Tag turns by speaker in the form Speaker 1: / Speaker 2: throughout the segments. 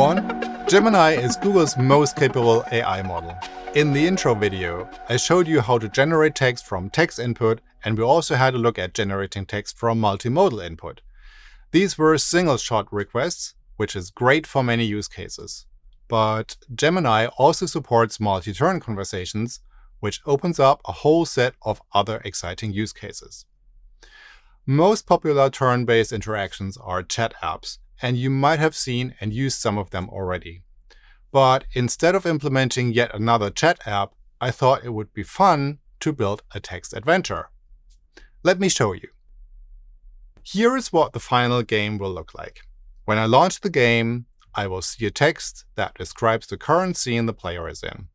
Speaker 1: everyone! Gemini is Google's most capable AI model. In the intro video, I showed you how to generate text from text input, and we also had a look at generating text from multimodal input. These were single-shot requests, which is great for many use cases. But Gemini also supports multi-turn conversations, which opens up a whole set of other exciting use cases. Most popular turn-based interactions are chat apps, and you might have seen and used some of them already. But instead of implementing yet another chat app, I thought it would be fun to build a text adventure. Let me show you. Here is what the final game will look like. When I launch the game, I will see a text that describes the current scene the player is in.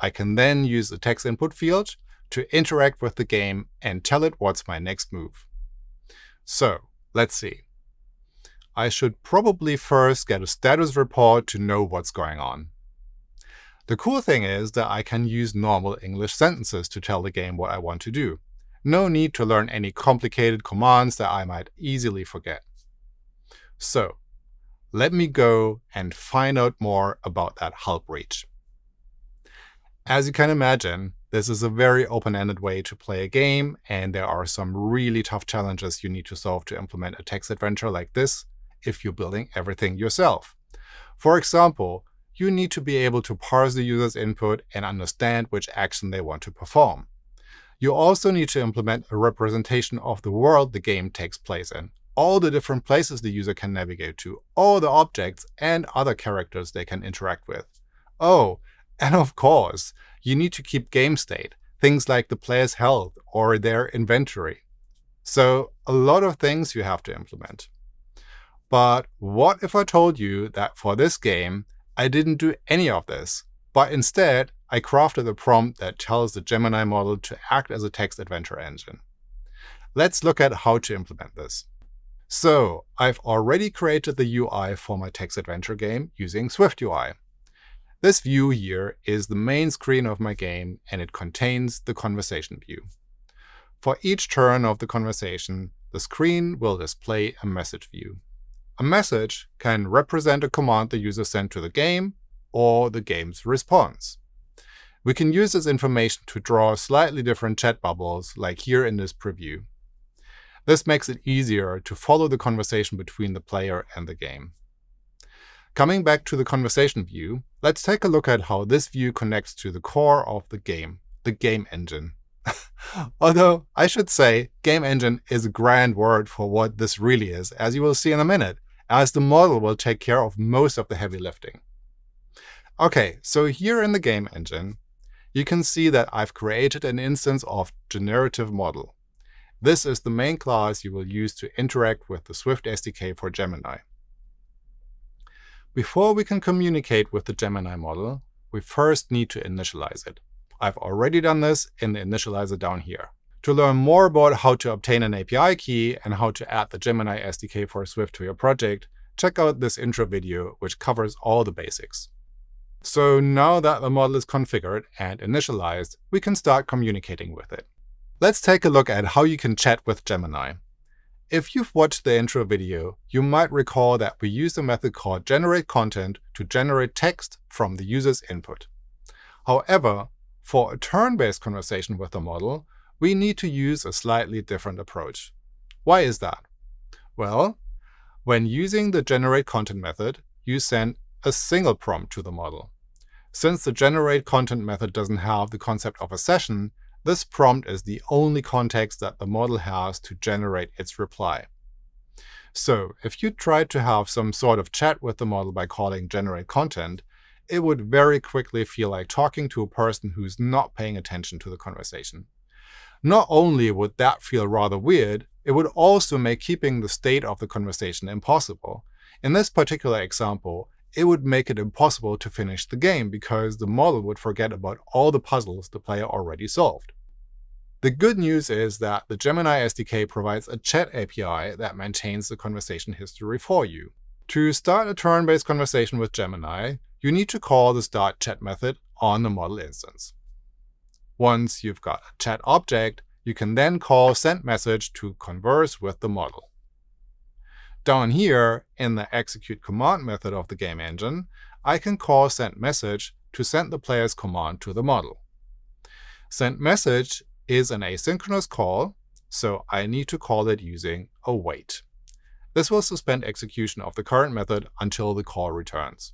Speaker 1: I can then use the text input field to interact with the game and tell it what's my next move. So, let's see. I should probably first get a status report to know what's going on. The cool thing is that I can use normal English sentences to tell the game what I want to do. No need to learn any complicated commands that I might easily forget. So, let me go and find out more about that hull breach. As you can imagine, this is a very open-ended way to play a game, and there are some really tough challenges you need to solve to implement a text adventure like this if you're building everything yourself. For example, you need to be able to parse the user's input and understand which action they want to perform. You also need to implement a representation of the world the game takes place in, all the different places the user can navigate to, all the objects and other characters they can interact with. Oh, and of course, you need to keep game state, things like the player's health or their inventory. So, a lot of things you have to implement. But what if I told you that for this game, I didn't do any of this, but instead I crafted a prompt that tells the Gemini model to act as a text adventure engine? Let's look at how to implement this. So, I've already created the UI for my text adventure game using SwiftUI. This view here is the main screen of my game, and it contains the conversation view. For each turn of the conversation, the screen will display a message view. A message can represent a command the user sent to the game or the game's response. We can use this information to draw slightly different chat bubbles, like here in this preview. This makes it easier to follow the conversation between the player and the game. Coming back to the conversation view, let's take a look at how this view connects to the core of the game engine. Although, I should say, game engine is a grand word for what this really is, as you will see in a minute, as the model will take care of most of the heavy lifting. Okay, so here in the game engine, you can see that I've created an instance of generative model. This is the main class you will use to interact with the Swift SDK for Gemini. Before we can communicate with the Gemini model, we first need to initialize it. I've already done this in the initializer down here. To learn more about how to obtain an API key and how to add the Gemini SDK for Swift to your project, check out this intro video, which covers all the basics. So now that the model is configured and initialized, we can start communicating with it. Let's take a look at how you can chat with Gemini. If you've watched the intro video, you might recall that we used a method called generateContent to generate text from the user's input. However, for a turn-based conversation with the model, we need to use a slightly different approach. Why is that? Well, when using the generateContent method, you send a single prompt to the model. Since the generateContent method doesn't have the concept of a session, this prompt is the only context that the model has to generate its reply. So, if you tried to have some sort of chat with the model by calling generateContent, it would very quickly feel like talking to a person who's not paying attention to the conversation. Not only would that feel rather weird, it would also make keeping the state of the conversation impossible. In this particular example, it would make it impossible to finish the game because the model would forget about all the puzzles the player already solved. The good news is that the Gemini SDK provides a chat API that maintains the conversation history for you. To start a turn-based conversation with Gemini, you need to call the startChat method on the model instance. Once you've got a chat object, you can then call sendMessage to converse with the model. Down here in the execute command method of the game engine, I can call sendMessage to send the player's command to the model. SendMessage is an asynchronous call, so I need to call it using await. This will suspend execution of the current method until the call returns.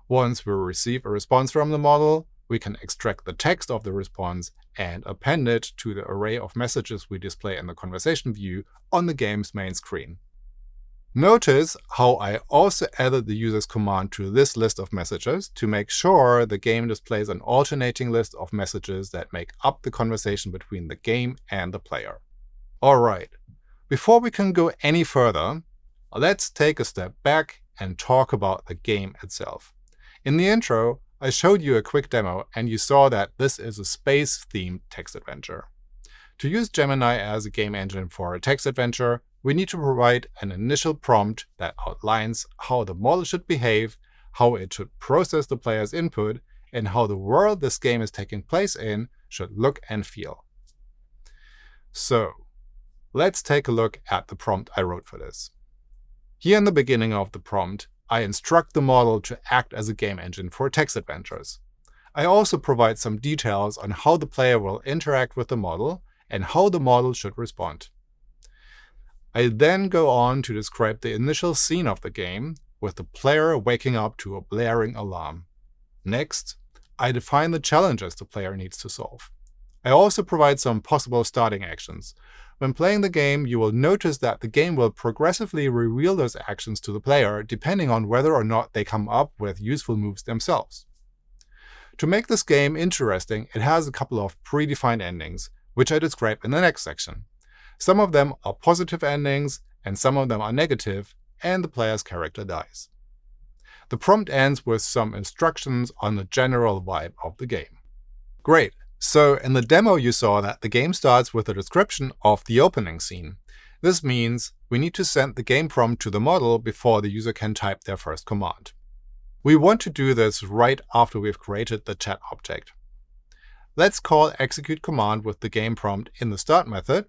Speaker 1: Once we receive a response from the model, we can extract the text of the response and append it to the array of messages we display in the conversation view on the game's main screen. Notice how I also added the user's command to this list of messages to make sure the game displays an alternating list of messages that make up the conversation between the game and the player. Alright, before we can go any further, let's take a step back and talk about the game itself. In the intro, I showed you a quick demo and you saw that this is a space-themed text adventure. To use Gemini as a game engine for a text adventure, we need to provide an initial prompt that outlines how the model should behave, how it should process the player's input, and how the world this game is taking place in should look and feel. So, let's take a look at the prompt I wrote for this. Here in the beginning of the prompt, I instruct the model to act as a game engine for text adventures. I also provide some details on how the player will interact with the model and how the model should respond. I then go on to describe the initial scene of the game, with the player waking up to a blaring alarm. Next, I define the challenges the player needs to solve. I also provide some possible starting actions. When playing the game, you will notice that the game will progressively reveal those actions to the player, depending on whether or not they come up with useful moves themselves. To make this game interesting, it has a couple of predefined endings, which I describe in the next section. Some of them are positive endings, and some of them are negative, and the player's character dies. The prompt ends with some instructions on the general vibe of the game. Great! So in the demo you saw that the game starts with a description of the opening scene. This means we need to send the game prompt to the model before the user can type their first command. We want to do this right after we've created the chat object. Let's call execute command with the game prompt in the start method,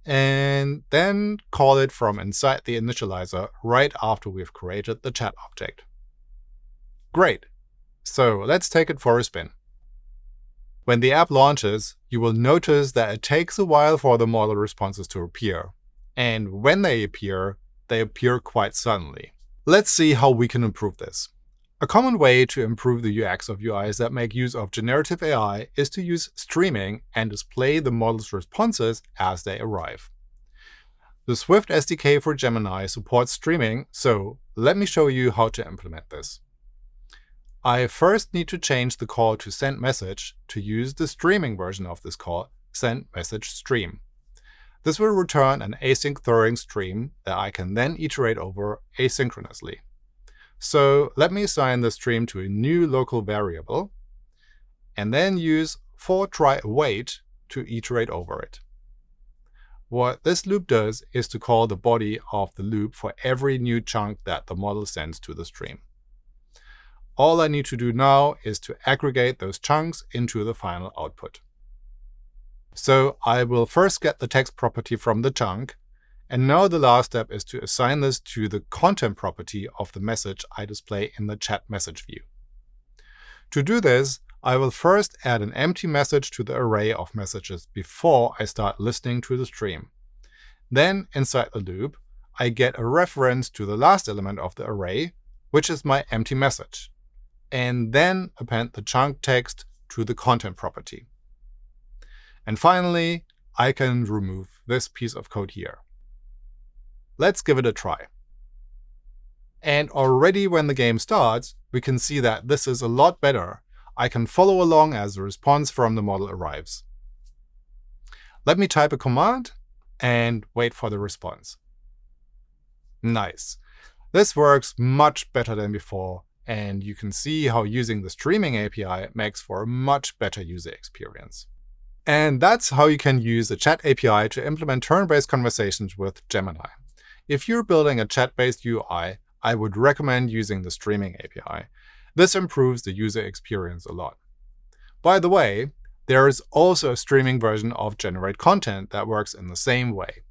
Speaker 1: and then call it from inside the initializer right after we've created the chat object. Great! So let's take it for a spin. When the app launches, you will notice that it takes a while for the model responses to appear. And when they appear quite suddenly. Let's see how we can improve this. A common way to improve the UX of UIs that make use of generative AI is to use streaming and display the model's responses as they arrive. The Swift SDK for Gemini supports streaming, so let me show you how to implement this. I first need to change the call to sendMessage to use the streaming version of this call, sendMessageStream. This will return an async throwing stream that I can then iterate over asynchronously. So let me assign the stream to a new local variable, and then use for_try_await to iterate over it. What this loop does is to call the body of the loop for every new chunk that the model sends to the stream. All I need to do now is to aggregate those chunks into the final output. So I will first get the text property from the chunk, and now the last step is to assign this to the content property of the message I display in the chat message view. To do this, I will first add an empty message to the array of messages before I start listening to the stream. Then, inside the loop, I get a reference to the last element of the array, which is my empty message, and then append the chunk text to the content property. And finally, I can remove this piece of code here. Let's give it a try. And already when the game starts, we can see that this is a lot better. I can follow along as the response from the model arrives. Let me type a command and wait for the response. Nice. This works much better than before, and you can see how using the streaming API makes for a much better user experience. And that's how you can use the chat API to implement turn-based conversations with Gemini. If you're building a chat-based UI, I would recommend using the streaming API. This improves the user experience a lot. By the way, there is also a streaming version of Generate Content that works in the same way.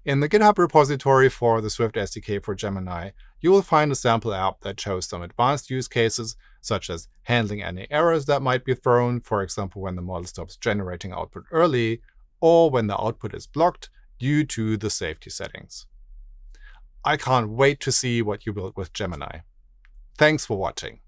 Speaker 1: In the GitHub repository for the Swift SDK for Gemini, you will find a sample app that shows some advanced use cases, such as handling any errors that might be thrown, for example when the model stops generating output early, or when the output is blocked due to the safety settings. I can't wait to see what you build with Gemini. Thanks for watching.